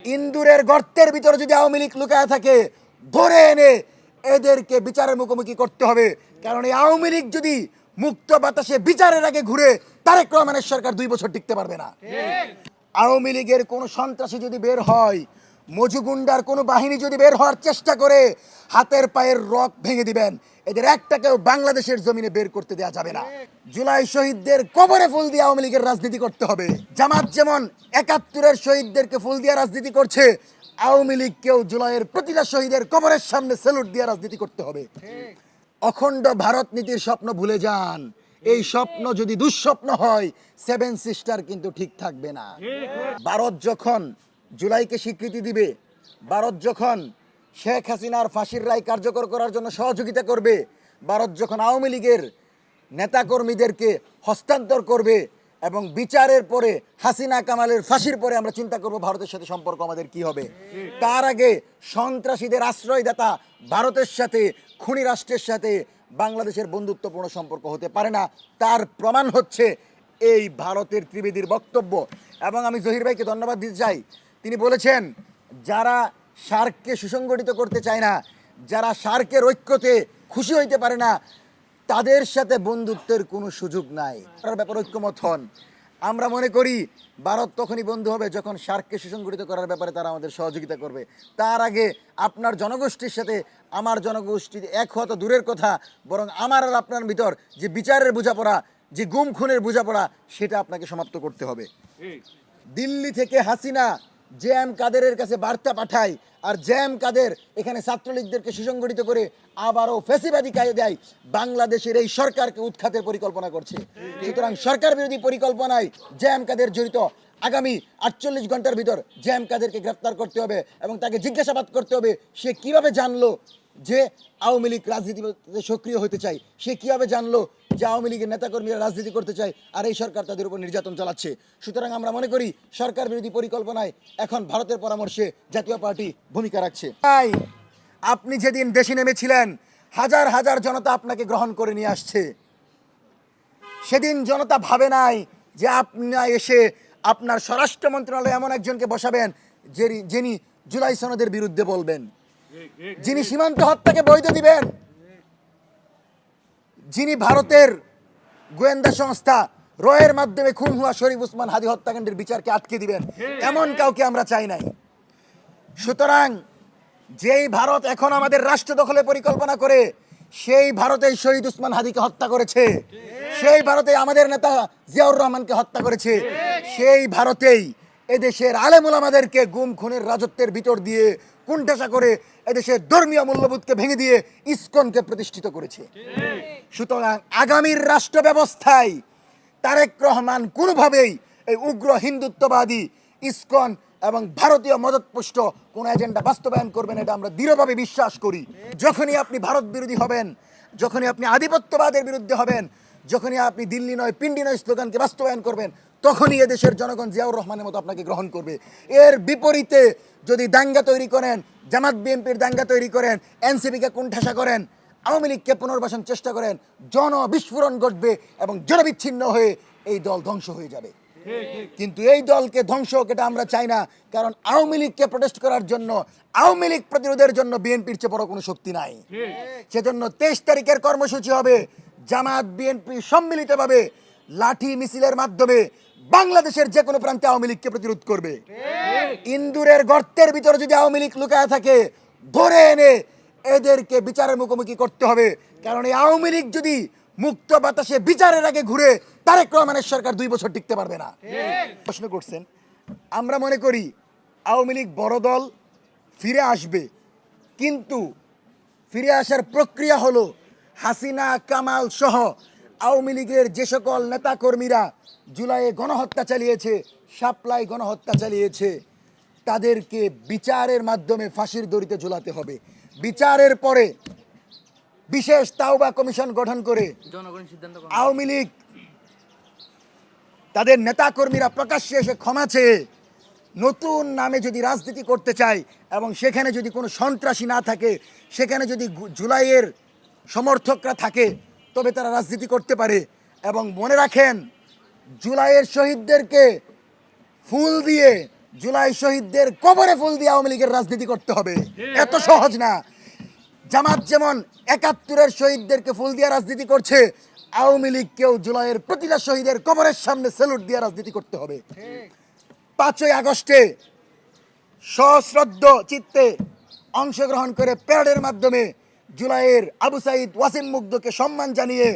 ইন্দুরের গর্তের ভিতরে যদি আওয়ামী লীগ লুকায় থাকে, ধরে এনে এদেরকে বিচারের মুখোমুখি করতে হবে। কারণ এই আওয়ামী লীগ যদি মুক্ত বাতাসে বিচারের আগে ঘুরে, তারেক রহমানের সরকার 2 বছর টিকতে পারবে না। আওয়ামী লীগের কোনো সন্ত্রাসী যদি বের হয়, মজুগুন্ডার কোনো বাহিনী যদি বের হওয়ার চেষ্টা করে, হাতের পায়ের রক ভেঙে দিবেন। এদের একটাকেও বাংলাদেশের জমিনে বের করতে দেওয়া যাবে না। জুলাই শহীদদের কবরে ফুল দিয়ে আওয়ামী লীগের রাজনীতি করতে হবে। জামাত যেমন 71-এর শহীদদেরকে ফুল দিয়ে রাজনীতি করছে, আওয়ামী লীগকেও জুলাইয়ের প্রতিটা শহীদের কবরের সামনে স্যালুট দিয়ে রাজনীতি করতে হবে। অখণ্ড ভারত নীতির স্বপ্ন ভুলে যান। এই স্বপ্ন যদি দুঃস্বপ্ন হয়, 7 সিস্টার কিন্তু ঠিক থাকবে না। ভারত যখন জুলাইকে স্বীকৃতি দিবে, ভারত যখন শেখ হাসিনার ফাঁসির রায় কার্যকর করার জন্য সহযোগিতা করবে, ভারত যখন আওয়ামী লীগের নেতাকর্মীদেরকে হস্তান্তর করবে এবং বিচারের পরে হাসিনা কামালের ফাঁসির পরে আমরা চিন্তা করব ভারতের সাথে সম্পর্ক আমাদের কি হবে। তার আগে সন্ত্রাসীদের আশ্রয়দাতা ভারতের সাথে, খুনি রাষ্ট্রের সাথে বাংলাদেশের বন্ধুত্বপূর্ণ সম্পর্ক হতে পারে না। তার প্রমাণ হচ্ছে এই ভারতের ত্রিবেদীর বক্তব্য। এবং আমি জহির ভাইকে ধন্যবাদ দিতে চাই, তিনি বলেছেন যারা সার্ককে সুসংগঠিত করতে চায় না, যারা সার্কের ঐক্যতে খুশি হইতে পারে না, তাদের সাথে বন্ধুত্বের কোনো সুযোগ নাই। তার ব্যাপারে ঐক্যমত হন। আমরা মনে করি ভারত তখনই বন্ধু হবে যখন সার্ককে সুসংগঠিত করার ব্যাপারে তারা আমাদের সহযোগিতা করবে। তার আগে আপনার জনগোষ্ঠীর সাথে আমার জনগোষ্ঠী এক হওয়া তো দূরের কথা, বরং আমার আর আপনার ভিতর যে বিচারের বোঝাপড়া, যে গুম খুনের বোঝাপড়া, সেটা আপনাকে সমাপ্ত করতে হবে। দিল্লি থেকে হাসিনা জে.এম. কাদেরের কাছে বার্তা পাঠায়, আর জে.এম. কাদের এখানে ছাত্রলীগদেরকে সুসংগঠিত করে আবারও ফ্যাসিবাদী কায়দায় বাংলাদেশের এই সরকারকে উৎখাতের পরিকল্পনা করছে। সুতরাং সরকার বিরোধী পরিকল্পনায় জে.এম. কাদের জড়িত। আগামী 48 ঘন্টার ভিতর জে.এম. কাদেরকে গ্রেফতার করতে হবে এবং তাকে জিজ্ঞাসাবাদ করতে হবে সে কিভাবে জানলো যে আওয়ামী লীগ রাজনীতিতে সক্রিয় হতে চায়, সে কিভাবে জানলো যে আওয়ামী লীগের নেতাকর্মীরা রাজনীতি করতে চায় আর এই সরকার তাদের উপর নির্যাতন চালাচ্ছে। সুতরাং আমরা মনে করি সরকার বিরোধী পরিকল্পনায় এখন ভারতের পরামর্শে জাতীয় পার্টি ভূমিকা রাখছে। তাই আপনি যেদিন দেশে নেমেছিলেন, হাজার হাজার জনতা আপনাকে গ্রহণ করে নিয়ে আসছে। সেদিন জনতা ভাবে নাই যে আপনি এসে আপনার স্বরাষ্ট্র মন্ত্রণালয়ে এমন একজনকে বসাবেন যিনি জুলাই সনদের বিরুদ্ধে বলবেন, যিনি সীমান্ত হত্যাকে বৈধ দিবেন, যিনি ভারতের গোয়েন্দা সংস্থা রয়ের মাধ্যমে খুন হওয়া শরীফ উসমান হাদি হত্যাকাণ্ডের বিচারকে আটকে দিবেন, এমন কাউকে আমরা চাই নাই। সুতরাং যেই ভারত এখন আমাদের রাষ্ট্র দখলের পরিকল্পনা করে, সেই ভারতেই শহীদ উসমান হাদিকে হত্যা করেছে, সেই ভারতে আমাদের নেতা জিয়াউর রহমানকে হত্যা করেছে, সেই ভারতেই এদেশের আলেম ওলামাদেরকে গুম খুনের রাজত্বের ভিতর দিয়ে কুণ্ঠাসা করে এদেশের ধর্মীয় মূল্যবোধকে ভেঙে দিয়ে ইসকনকে প্রতিষ্ঠিত করেছে। সুতরাং আগামীর রাষ্ট্র ব্যবস্থায় তারেক রহমান কোনোভাবেই এই উগ্র হিন্দুত্ববাদী ইসকন এবং ভারতীয় মদতপুষ্ট কোন এজেন্ডা বাস্তবায়ন করবেন, এটা আমরা দৃঢ়ভাবে বিশ্বাস করি। যখনই আপনি ভারত বিরোধী হবেন, যখনই আপনি আধিপত্যবাদের বিরুদ্ধে হবেন, যখনই আপনি দিল্লি নয় পিন্ডি নয় স্লোগানকে বাস্তবায়ন করবেন, তখনই এদেশের জনগণ জিয়াউর রহমানের মতো আপনাকে গ্রহণ করবে। এর বিপরীতে যদি দাঙ্গা তৈরি করেন, জামাত বিএনপির দাঙ্গা তৈরি করেন, এনসিপিকে কুণ্ঠাসা করেন, আওয়ামী লীগকে পুনর্বাসন চেষ্টা করেন, জনবিস্ফোরণ ঘটবে এবং জনবিচ্ছিন্ন হয়ে এই দল ধ্বংস হয়ে যাবে। কিন্তু এই দলকে ধ্বংস হোক এটা আমরা চাই না, কারণ আওয়ামী লীগকে প্রোটেস্ট করার জন্য, আওয়ামী লীগ প্রতিরোধের জন্য বিএনপির চেয়ে বড় কোনো শক্তি নাই। সেজন্য 23 তারিখের কর্মসূচি হবে জামাত বিএনপি সম্মিলিতভাবে লাঠি মিছিলের মাধ্যমে বাংলাদেশের যে কোনো প্রান্তে আওয়ামী লীগকে প্রতিরোধ করবে। ইন্দুরের গর্তের ভিতরে যদি আওয়ামী লীগ লুকায় থাকে, ধরে এনে এদেরকে বিচারের মুখোমুখি করতে হবে। কারণ এই আওয়ামী লীগ যদি মুক্ত বাতাসে বিচারের আগে ঘুরে, তারেক রহমানের সরকার 2 বছর টিকতে পারবে না। প্রশ্ন করছেন, আমরা মনে করি আওয়ামী লীগ বড় দল, ফিরে আসবে, কিন্তু ফিরে আসার প্রক্রিয়া হলো হাসিনা কামাল সহ আওয়ামী লীগের যে সকল নেতাকর্মীরা জুলাইয়ে গণহত্যা চালিয়েছে, শাপলায় গণহত্যা চালিয়েছে, তাদেরকে বিচারের মাধ্যমে ফাঁসির দড়িতে ঝুলাতে হবে। বিচারের পরে বিশেষ তাওবা কমিশন গঠন করে আওয়ামী লীগ তাদের নেতাকর্মীরা প্রকাশ্যে এসে ক্ষমা চেয়ে নতুন নামে যদি রাজনীতি করতে চায় এবং সেখানে যদি কোনো সন্ত্রাসী না থাকে, সেখানে যদি জুলাইয়ের সমর্থকরা থাকে, তবে তারা রাজনীতি করতে পারে। এবং মনে রাখেন, জুলাইয়ের শহীদদেরকে ফুল দিয়ে জুলাই শহীদদের কবরে ফুল দিয়ে আওয়ামী লীগের রাজনীতি করতে হবে, এত সহজ না। জামাত যেমন ৭১-এর শহীদদেরকে ফুল দিয়ে রাজনীতি করছে, আওয়ামী লীগকেও জুলাইয়ের প্রতিটা শহীদের কবরের সামনে স্যালুট দিয়ে রাজনীতি করতে হবে। ৫ই আগস্টে সশ্রদ্ধ চিত্তে অংশগ্রহণ করে প্যারেডের মাধ্যমে জুলাইয়ের আবু সাইদ ওয়াসিম মুগ্ধকে সম্মান জানিয়ে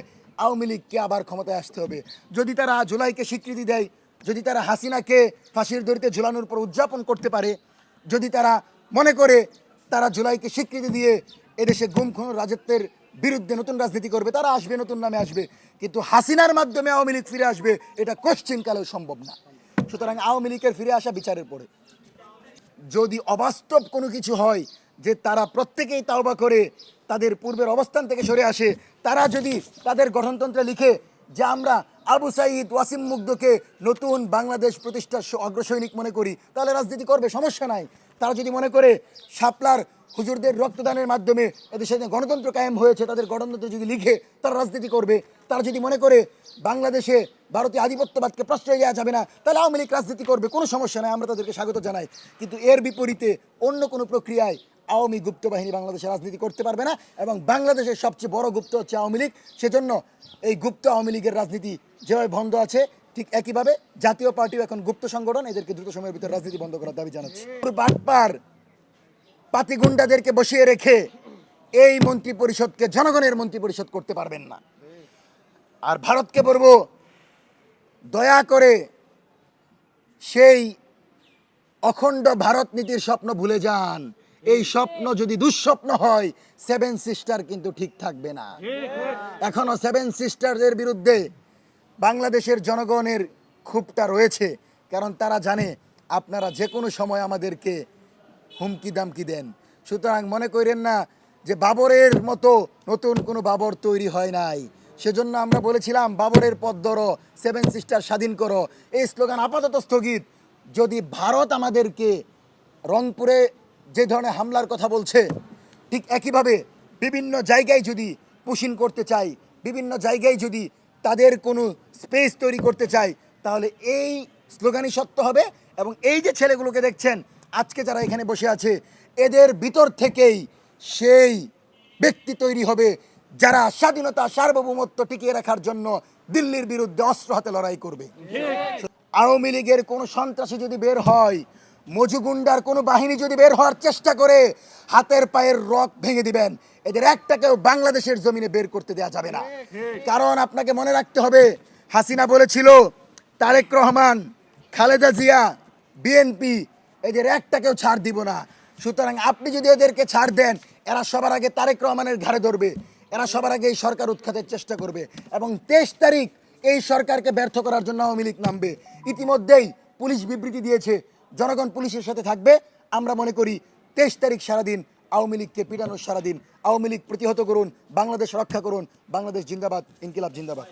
আওয়ামী লীগকে আবার ক্ষমতায় আসতে হবে। যদি তারা জুলাইকে স্বীকৃতি দেয়, যদি তারা হাসিনাকে ফাঁসির দড়িতে ঝুলানোর পর উদযাপন করতে পারে, যদি তারা মনে করে তারা জুলাইকে স্বীকৃতি দিয়ে এদেশে গুম খুন রাজত্বের বিরুদ্ধে নতুন রাজনীতি করবে, তারা আসবে, নতুন নামে আসবে। কিন্তু হাসিনার মাধ্যমে আওয়ামী লীগ ফিরে আসবে এটা কোশ্চিনকালেও সম্ভব না। সুতরাং আওয়ামী লীগের ফিরে আসা বিচারের পরে। যদি অবাস্তব কোনো কিছু হয় যে তারা প্রত্যেকেই তাওবা করে তাদের পূর্বের অবস্থান থেকে সরে আসে, তারা যদি তাদের গঠনতন্ত্রে লিখে যে আমরা আবু সাইদ ওয়াসিম মুগ্ধকে নতুন বাংলাদেশ প্রতিষ্ঠার অগ্রসৈনিক মনে করি, তাহলে রাজনীতি করবে, সমস্যা নাই। তারা যদি মনে করে শাপলার হুজুরদের রক্তদানের মাধ্যমে এদেশে গণতন্ত্র কায়েম হয়েছে, তাদের গণতন্ত্র যদি লিখে তারা রাজনীতি করবে। তারা যদি মনে করে বাংলাদেশে ভারতীয় আধিপত্যবাদকে প্রশ্রয় দেওয়া যাবে না, তাহলে আওয়ামী লীগ রাজনীতি করবে, কোনো সমস্যা নাই, আমরা তাদেরকে স্বাগত জানাই। কিন্তু এর বিপরীতে অন্য কোনো প্রক্রিয়ায় আওয়ামী গুপ্ত বাহিনী বাংলাদেশে রাজনীতি করতে পারবে না, এবং বাংলাদেশের সবচেয়ে বড় গুপ্ত হচ্ছে আওয়ামী লীগ। সেজন্য এই গুপ্ত আওয়ামী লীগের রাজনীতি যেভাবে বন্ধ আছে, ঠিক একইভাবে জাতীয় পার্টিও এখন গুপ্ত সংগঠন, এদেরকে দ্রুত সময়ের ভিতরে রাজনীতি বন্ধ করার দাবি জানাচ্ছে। বাটপার পাতিগুন্ডাদেরকে বসিয়ে রেখে এই মন্ত্রী পরিষদকে জনগণের মন্ত্রী পরিষদ করতে পারবেন না। আর ভারতকে বলবো, দয়া করে সেই অখণ্ড ভারত নীতির স্বপ্ন ভুলে যান। এই স্বপ্ন যদি দুঃস্বপ্ন হয়, 7 সিস্টার কিন্তু ঠিক থাকবে না। এখনো 7 সিস্টারদের বিরুদ্ধে বাংলাদেশের জনগণের ক্ষোভটা রয়েছে, কারণ তারা জানে আপনারা যে কোনো সময় আমাদেরকে হুমকি দামকি দেন। সুতরাং মনে করেন না যে বাবরের মতো নতুন কোনো বাবর তৈরি হয় নাই। সেজন্য আমরা বলেছিলাম বাবরের পথ ধরো, 7 সিস্টার স্বাধীন করো, এই স্লোগান আপাতত স্থগিত। যদি ভারত আমাদেরকে রংপুরে যে ধরনের হামলার কথা বলছে, ঠিক একইভাবে বিভিন্ন জায়গায় যদি পুশিং করতে চাই, বিভিন্ন জায়গায় যদি তাদের কোনো স্পেস তৈরি করতে চাই, তাহলে এই স্লোগানই সত্য হবে। এবং এই যে ছেলেগুলোকে দেখছেন আজকে যারা এখানে বসে আছে, এদের ভিতর থেকেই সেই ব্যক্তি তৈরি হবে যারা স্বাধীনতা সার্বভৌমত্ব টিকিয়ে রাখার জন্য দিল্লির বিরুদ্ধে অস্ত্র হাতে লড়াই করবে। আওয়ামী লীগের কোনো সন্ত্রাসী যদি বের হয়, মজুগুন্ডার কোনো বাহিনী যদি বের হওয়ার চেষ্টা করে, হাতের পায়ের রক ভেঙে দিবেন। এদের একটাকেও বাংলাদেশের জমিনে বের করতে দেওয়া যাবে না। কারণ আপনাকে মনে রাখতে হবে, হাসিনা বলেছিল তারেক রহমান, খালেদা জিয়া, বিএনপি, এদের একটাকেও ছাড় দিব না। সুতরাং আপনি যদি এদেরকে ছাড় দেন, এরা সবার আগে তারেক রহমানের ঘাড়ে ধরবে, এরা সবার আগে এই সরকার উৎখাতের চেষ্টা করবে, এবং 23 তারিখ এই সরকারকে ব্যর্থ করার জন্য আওয়ামী লীগ নামবে। ইতিমধ্যেই পুলিশ বিবৃতি দিয়েছে জনগণ পুলিশের সাথে থাকবে। আমরা মনে করি 23 তারিখ সারাদিন আওয়ামী লীগকে পিটানোর সারাদিন। আওয়ামী লীগ প্রতিহত করুন, বাংলাদেশ রক্ষা করুন। বাংলাদেশ জিন্দাবাদ, ইনকিলাব জিন্দাবাদ।